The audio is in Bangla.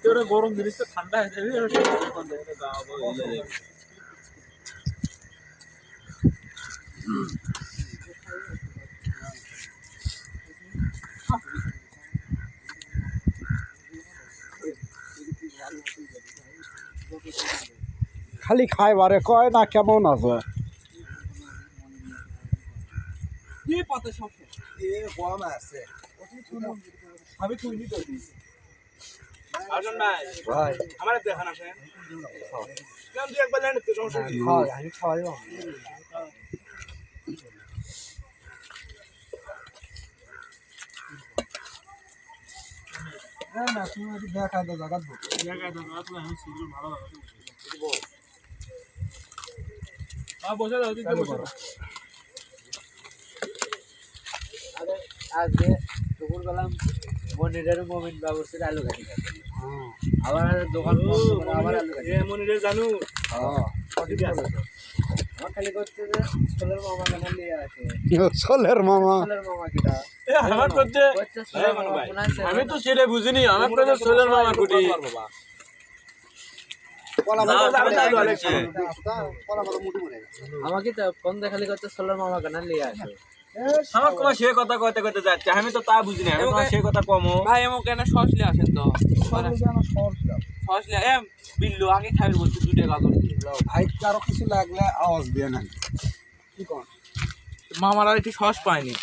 তোরে গরম জিনিস তো ঠান্ডা হয়ে যাবে খালি খাইবারে কয় না কেমন আছে কি পাতা সব এ গরম আছে আমি তুইনি তো আজন ভাই ভাই আমার দেখান আসেন কেন তুই একবার ল্যান্ড তো সমস্যা কি খাই আমি খাই না তুমি দেখা দাও জায়গা দাও জায়গা দাও আমি সিগুলো ভালো ভালো বসে দাও দিতে বসে আরে আজকে দুপুর বেলা মনিরের মোমিন বাবুর আলু কাটি আবার দোকান বন্ধ করে আবার আলু কাটি মনিরে জানু ঠিক আছে আমার খালি করতে যে সোলের মামা কেন নিয়ে আসে সোলের মামা সোলের মামা কিটা আমার করতে আমি তো সেটা বুঝিনি আমার করতে সোলার মামা কুটি আমাকে তো ফোন দেখালি করতে সোলের মামা কেন নিয়ে আসে আমার কো সে কথা কইতে কইতে যাচ্ছে আমি তো তা বুঝিনি আমি তোমার সে কথা কমো ভাই এমন কেন সসলে আসেন তো সসলে এম বিল্লু আগে খাইর বলতে 2 টাকা করে দিয়ে ভাই কারো কিছু লাগলে আওয়াজ দিয়ে না মামারা একটু সস পায়নি